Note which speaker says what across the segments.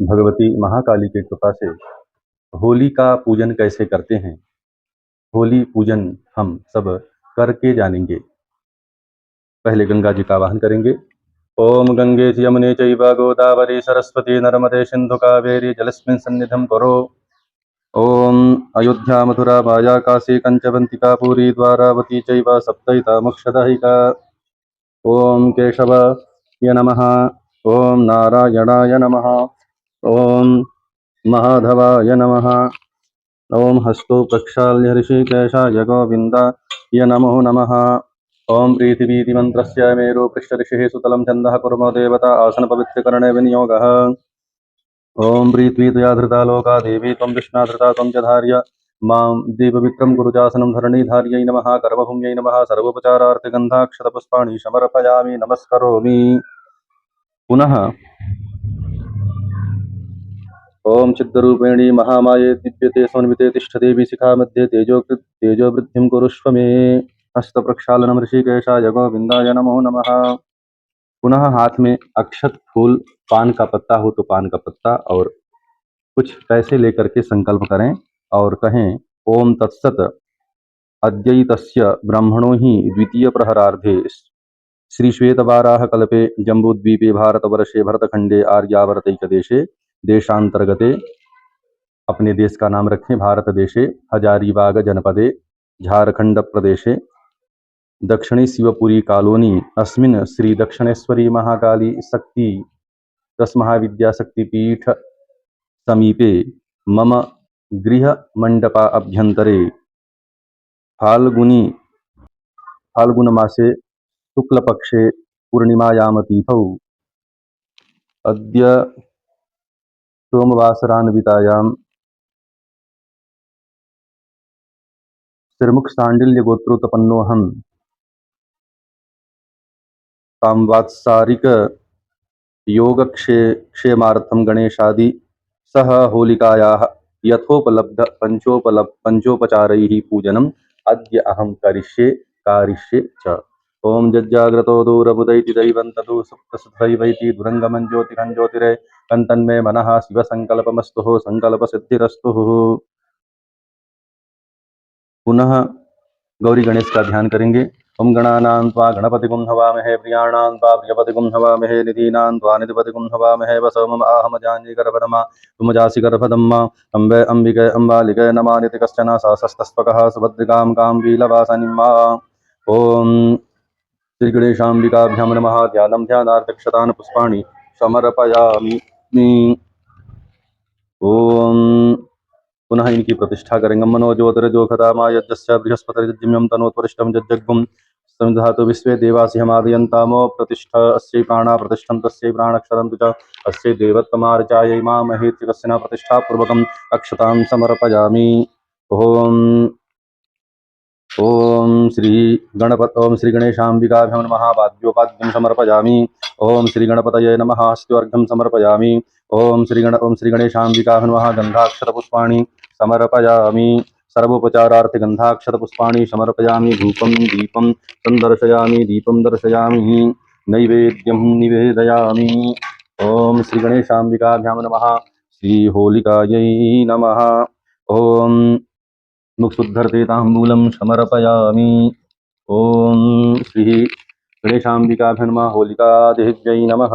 Speaker 1: भगवती महाकाली की कृपा से होली का पूजन कैसे करते हैं, होली पूजन हम सब करके जानेंगे। पहले गंगा जी का आवाहन करेंगे। ओम गंगे च यमुने चैव गोदावरी सरस्वती नर्मदे सिंधु कावेरी जलस्मिन् सन्निधिं कुरु। ओम अयोध्या मथुरा माया काशी कंचवंतिका पुरी द्वारावती चैव सप्तैतामुक्षदायिका। ओम केशवाय नमः। ओम नारायणाय नमः। ओम महाधवाय नमः। ओम हस्तो प्रक्षाल्य ऋषिकेशाय गोविन्दाय नमो नमः। ओम प्रीतिवीति मंत्रस्य मेरु पृष्ठऋषिः सुतलं छन्दः कुर्मो देवता आसन पवित्रकरणे विनियोगः। ओम प्रीत्वीतया धृता लोका देवी त्वं विष्णा धृता त्वं च धार्य मां दीपविक्रम गुरुजासनं धरणीधार्यै नमः। कर्मभूम्यै नमः। सर्वोपचारार्थगन्धाक्षतपुष्पाणि समर्पयामि नमस्करोमि। पुनः ओम चिद्रूपिणी महामाये दिव्यते समन्विते तिष्ठदेवी शिखा मध्ये तेजो वृद्धिं कुरुष्व मे। हस्त प्रक्षालनम ऋषिकेशाय गोविंदाय नमो नमः। पुनः हाथ में अक्षत फूल पान का पत्ता हो तो पान का पत्ता और कुछ पैसे लेकर के संकल्प करें और कहें ओम तत्सत अद्यैतस्य ब्रह्मणो ही द्वितीय प्रहरार्धे श्री श्वेतवाराह कल्पे जम्बूद्वीपे भारतवर्षे भरतखंडे आर्यावर्तैकदेशे देशांतर्गते, अपने देश का नाम रखें भारत देशे, हजारीबाग जनपदे झारखंड प्रदेशे दक्षिणी शिवपुरी कॉलोनी अस्मिन् श्री दक्षिणेश्वरी महाकाली शक्ति रस महाविद्या शक्तिपीठ समीपे मम गृह मंडपा अभ्यंतरे फाल्गुन मासे शुक्लपक्षे पूर्णिमायाम तिथौ अद्य सोमवासरान्वितायां श्रीमुख सांडिल्य गोत्रोत्पन्नोऽहं सांवात्सारिक योगक्षेमार्थं गणेशादि सह होलिकायाः यथोपलब्ध पंचोपचारैः पूजनम् अद्य अहं कारिष्ये च। ओम जज्जाग्रतो दूरबुदैति दैवं तदु सुप्तसुधैवैति दुरंगमं ज्योतिरं ज्योतिरे कंतन्मे मनः शिव संकल्पमस्तु संकल्प सिद्धिरस्तु। पुनः गौरी गणेश का ध्यान करेंगे। ओम गणानां त्वा गणपतिगुं हवामहे प्रियाणां त्वा प्रियपतिगुं हवामहे निधीनां त्वा निधिपतिगुं हवामहे वसो मम आहमजान्ये गर्भधमा तुमजासि गर्भधम्मा अम्बे अम्बिके अम्बालिके नमानिति कश्चन सहस्रस्तस्पकः सुभद्रिकां कां वीलवासनिम्मा। ओम श्री गणेशाम्बिकाभ्यां नमः। ध्यानं ध्यानार्थक्षतान् पुष्पाणि समर्पयामि। ओम पुनः इनकी प्रतिष्ठा करेंगे। मनो ज्योतिर्जोखदामा यज्ञस्य बृहस्पतिर्यज्ञं तनोत्वरिष्ठं जज्जग्मुं संधातु विश्वे देवासिहमादयन्तामो प्रतिष्ठा अस्यै प्राणा प्रतिष्ठं तस्यै प्राणक्षरन्तु च अस्यै देवत्वमार्चायै मामहेत्युकस्य प्रतिष्ठापूर्वकम् अक्षतां समर्पयामि। ओम ओम श्री गणेशाम्बिकाभ्यां नमः। वाद्योपाद्यं समर्पयामि। ओम श्री गणपतये नमः। हस्त्योर्घ्यं समर्पयामि। ओम श्री गणेशाम्बिकाभ्यां नमः। गन्धाक्षतपुष्पाणि समर्पयामि। सर्वोपचारार्थ गन्धाक्षतपुष्पाणि समर्पयामि। धूपं दीपं संदर्शयामि। दीपं दर्शयामि। नैवेद्यं निवेदयामि। ओम श्री गणेशाम्बिकाभ्यां नमः। श्री होलिकायै नमः। ओम मुक्षुद्धर्ते ताम्बूलं समर्पयामि। ओम श्री गणेशाम्बिकाभ्यां नमः। होलिकादेव्यै नमः।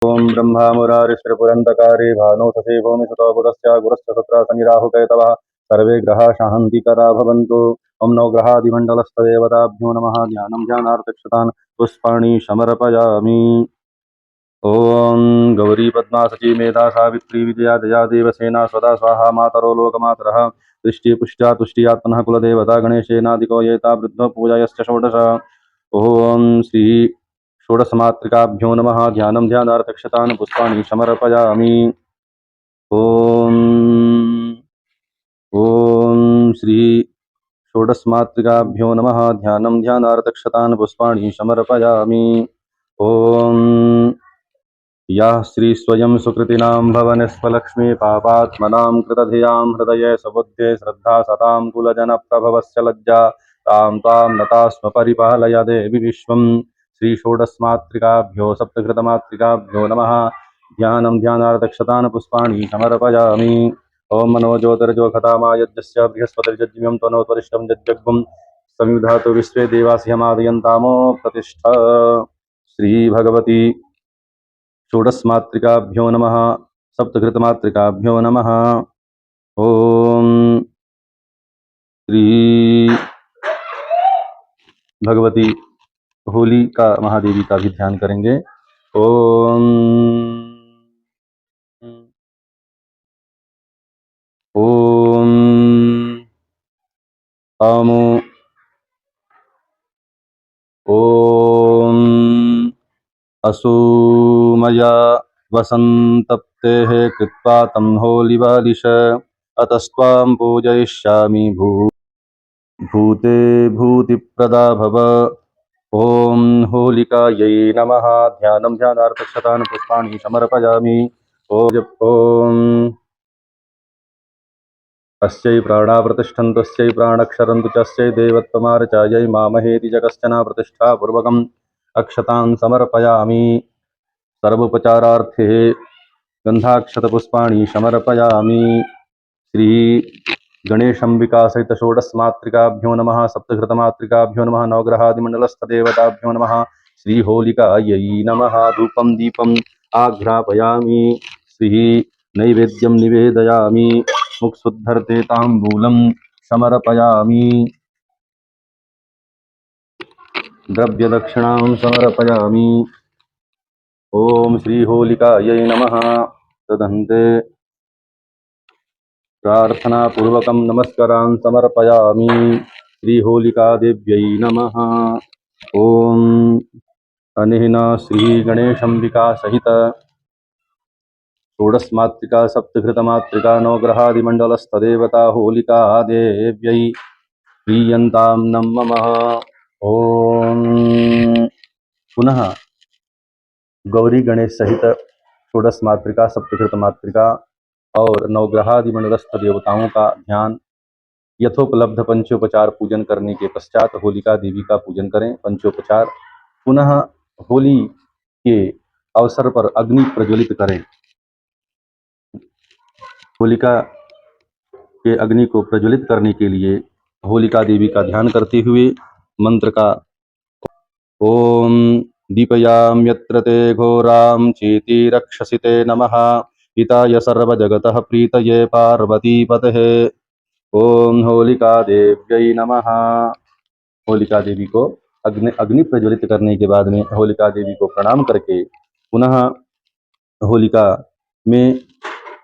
Speaker 1: ओम ब्रह्मा मुरारिश्वरपुरन्दकारे भानो ससे भूमि सुतो बुधस्य गुरश्च शुक्रः शनि राहु केतवः सर्वे ग्रहाः शान्तिकरा भवन्तु। ओम नवग्रहादिमण्डलस्थदेवताभ्यो नमः। ध्यानं ध्यानार्थक्षतान् पुष्पाणि समर्पयामि। ओम गौरी पद्मा सची मेधा सावित्री विजया दया देवसेना सदा स्वाहा मातरो लोकमातरः दृष्टि पुष्ट्या तुष्ट्यात्मनः कुलदेवता गणेशेनादिको येता वृद्धो पूजायश्च षोडश। ओम श्री षोडशमातृकाभ्यो नमः। ध्यानं ध्यानार्थक्षतान् पुष्पाणि समर्पयामि। ओम ओम श्री षोडशमातृकाभ्यो नमः। ध्यानं ध्यानार्थक्षतान् पुष्पाणि समर्पयामि। ओम या श्री स्वयं सुकृतिनां भवनिस्वलक्ष्मी पापात्मनां कृतधियां हृदये सुबुद्धे श्रद्धा सतां कुलजनप्रभवस्य लज्जा तां तां नतास्म परिपालय देवि विश्वं। श्री षोडशमातृकाभ्यो सप्तकृतमातृकाभ्यो नमः। ध्यानं ध्यानार्थक्षतान् पुष्पाणि समर्पयामि। ओम मनोज्योतिर्जोखतामायज्ञस्य बृहस्पतिर्यज्ञं तनोत्वरिष्ठं यज्ञं संयुधातु विश्वे देवास्यमादयन्तामो प्रतिष्ठा। श्री भगवती षोडशमातृकाभ्यो नमः सप्तकृतमातृकाभ्यो नमः। ओम श्री भगवती होलिका महादेवी का भी ध्यान करेंगे। ओम ओम अमो ओम असुमया वसन्तप्तेः कृत्वा तं होलिबालिश अतस्त्वां पूजयिष्यामि भूते भूतिप्रदा भव। ओम होलिकायै नमः। ध्यानं ध्यानार्थक्षतान् पुष्पाणि समर्पयामि। ओम अस्यै प्राणा प्रतिष्ठन्तु अस्यै प्राणक्षरन्तु च अस्यै देवत्वमार्चायै मामहेति च कश्चन प्रतिष्ठापूर्वकम् अक्षतान् समर्पयामि। सर्वोपचारार्थे गन्धाक्षतपुष्पाणि समर्पयामि। श्री गणेशंबिका सहित षोडशमातृकाभ्यो नमः सप्तघृतमातृकाभ्यो नमः नवग्रहादिमण्डलस्थदेवताभ्यो नमः। श्री होलिकायै नमः। धूपं दीपम् आघ्रापयामि। श्री नैवेद्यं निवेदयामि। मुक्षुद्धर्ते ताम्बूलं समर्पयामि। द्रव्यदक्षिणां समर्पयामि। ओम श्री होलिकायै नमः। तदन्ते प्रार्थना पूर्वकं नमस्कारान् समर्पयामि। श्री होलिका देव्यै नमः। ओम अनेन श्री गणेशंबिका सहित षोडशमातृका सप्तघृतमातृका नवग्रहादिमण्डलस्थदेवता होलिका देव्यै प्रीयन्तां नमः। ओम पुनः गौरी गणेश सहित षोडश मातृका सप्तकृत मातृका और नवग्रहादि मंडलस्थ देवताओं का ध्यान यथोपलब्ध पंचोपचार पूजन करने के पश्चात होलिका देवी का पूजन करें। पंचोपचार पुनः होली के अवसर पर अग्नि प्रज्वलित करें। होलिका के अग्नि को प्रज्वलित करने के लिए होलिका देवी का ध्यान करते हुए मंत्र का ओम दीपयाम्यत्र ते घोरां चेति रक्षसि ते नमः हिताय सर्वजगतः प्रीतये पार्वतीपतये। ओम होलिका देव्यै नमः। होलिका देवी को अग्नि प्रज्वलित करने के बाद में होलिका देवी को प्रणाम करके पुनः होलिका में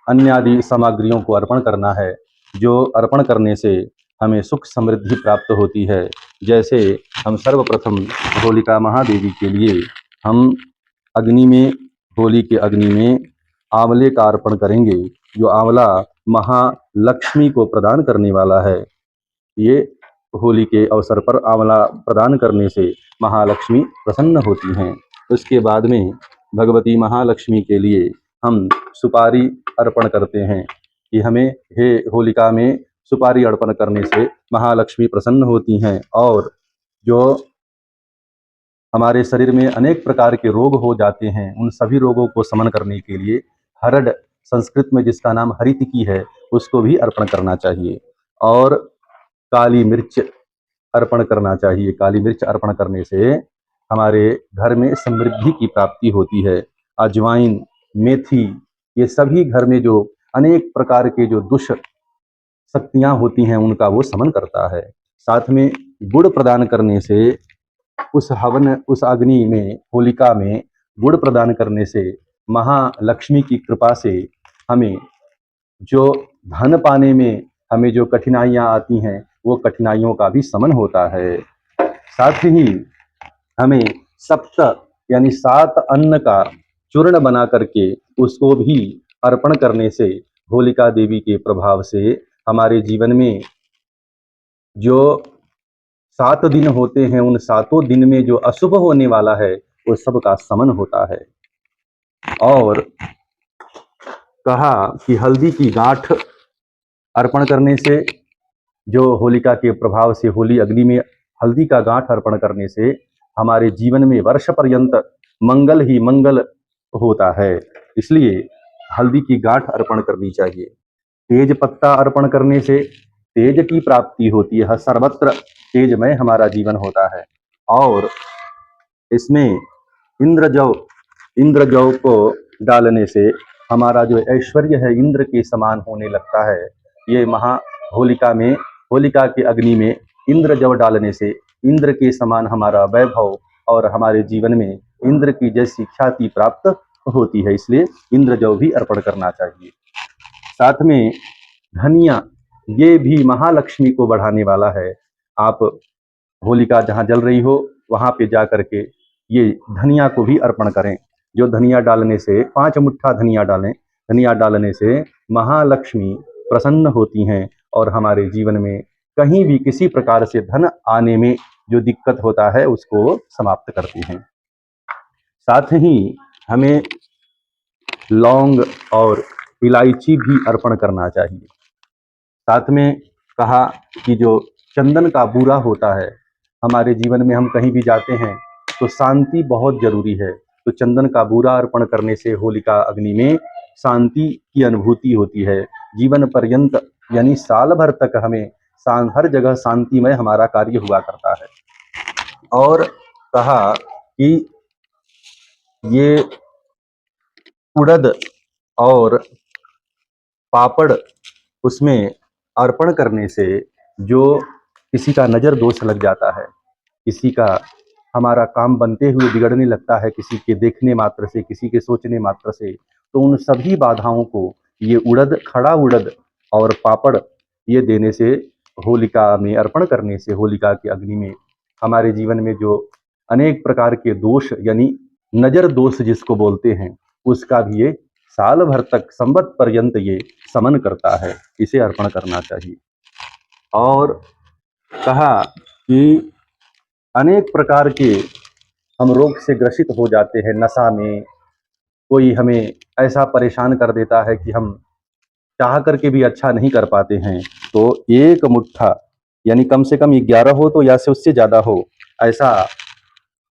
Speaker 1: अन्य आदि सामग्रियों को अर्पण करना है, जो अर्पण करने से हमें सुख समृद्धि प्राप्त होती है। जैसे हम सर्वप्रथम होलिका महादेवी के लिए हम अग्नि में होली के अग्नि में आंवले का अर्पण करेंगे, जो आंवला महालक्ष्मी को प्रदान करने वाला है। ये होली के अवसर पर आंवला प्रदान करने से महालक्ष्मी प्रसन्न होती हैं। उसके बाद में भगवती महालक्ष्मी के लिए हम सुपारी अर्पण करते हैं कि हमें हे होलिका में सुपारी अर्पण करने से महालक्ष्मी प्रसन्न होती हैं। और जो हमारे शरीर में अनेक प्रकार के रोग हो जाते हैं, उन सभी रोगों को शमन करने के लिए हरड़, संस्कृत में जिसका नाम हरितिकी है, उसको भी अर्पण करना चाहिए। और काली मिर्च अर्पण करना चाहिए। काली मिर्च अर्पण करने से हमारे घर में समृद्धि की प्राप्ति होती है। अजवाइन, मेथी, ये सभी घर में जो अनेक प्रकार के जो दुष्ट शक्तियां होती हैं, उनका वो शमन करता है। साथ में गुड़ प्रदान करने से उस हवन, उस अग्नि में, होलिका में गुड़ प्रदान करने से महालक्ष्मी की कृपा से हमें जो धन पाने में हमें जो कठिनाइयां आती हैं, वो कठिनाइयों का भी शमन होता है। साथ ही हमें सप्त यानी 7 अन्न का चूर्ण बना करके उसको भी अर्पण करने से होलिका देवी के प्रभाव से हमारे जीवन में जो 7 दिन होते हैं, उन 7 दिन में जो अशुभ होने वाला है, वो सब का शमन होता है। और कहा कि हल्दी की गांठ अर्पण करने से, जो होलिका के प्रभाव से होली अग्नि में हल्दी का गांठ अर्पण करने से हमारे जीवन में वर्ष पर्यंत मंगल ही मंगल होता है। इसलिए हल्दी की गांठ अर्पण करनी चाहिए। तेज पत्ता अर्पण करने से तेज की प्राप्ति होती है, सर्वत्र तेजमय हमारा जीवन होता है। और इसमें इंद्रजौ इंद्रजौ को डालने से हमारा जो ऐश्वर्य है इंद्र के समान होने लगता है। ये होलिका में, होलिका के अग्नि में इंद्रजौ डालने से इंद्र के समान हमारा वैभव और हमारे जीवन में इंद्र की जैसी ख्याति प्राप्त होती है। इसलिए इंद्रजौ भी अर्पण करना चाहिए। साथ में धनिया, ये भी महालक्ष्मी को बढ़ाने वाला है। आप होलिका जहाँ जल रही हो वहां पे जा करके ये धनिया को भी अर्पण करें। जो धनिया डालने से 5 मुट्ठा धनिया डालें। धनिया डालने से महालक्ष्मी प्रसन्न होती हैं और हमारे जीवन में कहीं भी किसी प्रकार से धन आने में जो दिक्कत होता है उसको समाप्त करती हैं। साथ ही हमें लौंग और इलायची भी अर्पण करना चाहिए। साथ में कहा कि जो चंदन का बूरा होता है, हमारे जीवन में हम कहीं भी जाते हैं तो शांति बहुत जरूरी है। तो चंदन का बूरा अर्पण करने से होलिका अग्नि में शांति की अनुभूति होती है। जीवन पर्यंत यानी साल भर तक हमें हर जगह शांतिमय हमारा कार्य हुआ करता है। और कहा कि ये उड़द और पापड़ उसमें अर्पण करने से जो किसी का नज़र दोष लग जाता है, किसी का हमारा काम बनते हुए बिगड़ने लगता है, किसी के देखने मात्र से, किसी के सोचने मात्र से, तो उन सभी बाधाओं को ये उड़द, खड़ा उड़द और पापड़ ये देने से, होलिका में अर्पण करने से, होलिका की अग्नि में हमारे जीवन में जो अनेक प्रकार के दोष यानी नज़र दोष जिसको बोलते हैं, उसका भी ये साल भर तक, संवत पर्यंत ये समन करता है। इसे अर्पण करना चाहिए। और कहा कि अनेक प्रकार के हम रोग से ग्रसित हो जाते हैं। नशा में कोई हमें ऐसा परेशान कर देता है कि हम चाह करके भी अच्छा नहीं कर पाते हैं। तो एक मुट्ठा यानी कम से कम 11 हो तो या से उससे ज़्यादा हो, ऐसा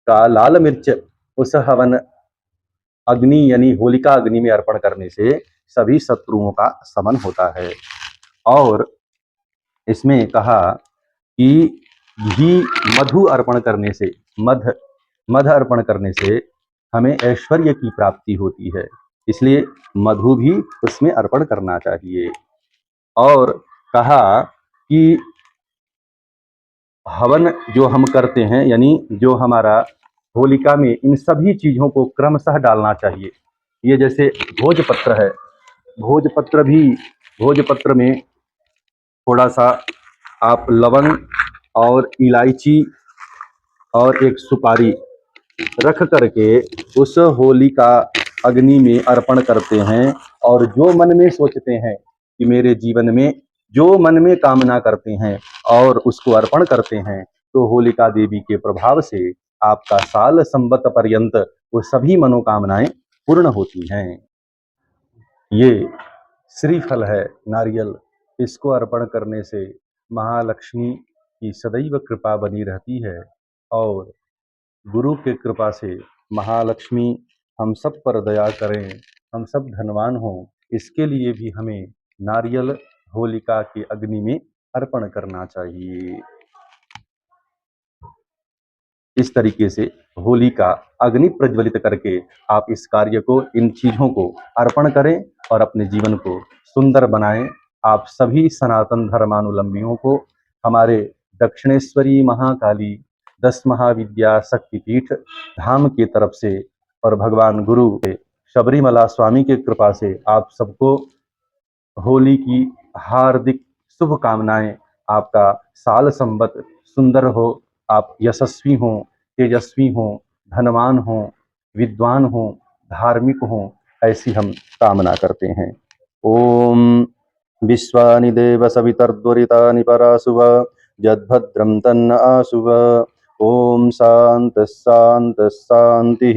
Speaker 1: का लाल मिर्च उस हवन अग्नि यानी होलिका अग्नि में अर्पण करने से सभी शत्रुओं का शमन होता है। और इसमें कहा कि घी मधु अर्पण करने से, मध अर्पण करने से हमें ऐश्वर्य की प्राप्ति होती है। इसलिए मधु भी उसमें अर्पण करना चाहिए। और कहा कि हवन जो हम करते हैं यानी जो हमारा होलिका में, इन सभी चीज़ों को क्रमशः डालना चाहिए। ये जैसे भोजपत्र है, भोजपत्र में थोड़ा सा आप लवंग और इलायची और एक सुपारी रख करके उस होलिका अग्नि में अर्पण करते हैं। और जो मन में सोचते हैं कि मेरे जीवन में जो मन में कामना करते हैं और उसको अर्पण करते हैं, तो होलिका देवी के प्रभाव से आपका साल संवत पर्यंत वो सभी मनोकामनाएं पूर्ण होती हैं। ये श्रीफल है, नारियल, इसको अर्पण करने से महालक्ष्मी की सदैव कृपा बनी रहती है और गुरु के कृपा से महालक्ष्मी हम सब पर दया करें, हम सब धनवान हों। इसके लिए भी हमें नारियल होलिका की अग्नि में अर्पण करना चाहिए। इस तरीके से होली का अग्नि प्रज्वलित करके आप इस कार्य को, इन चीज़ों को अर्पण करें और अपने जीवन को सुंदर बनाएं। आप सभी सनातन धर्मानुलंबियों को हमारे दक्षिणेश्वरी महाकाली 10 महाविद्या शक्तिपीठ धाम की तरफ से और भगवान गुरु के शबरीमला स्वामी की कृपा से आप सबको होली की हार्दिक शुभकामनाएं। आपका साल संवत सुंदर हो, आप यशस्वी हों, तेजस्वी हों, धनवान हों, विद्वान हों, धार्मिक हों, ऐसी हम कामना करते हैं। ओम विश्वानि देव सवितर्द्वरितानि पराशुभ यद्भद्रं तन्न आशुभ। ओम शांत शांत शांति।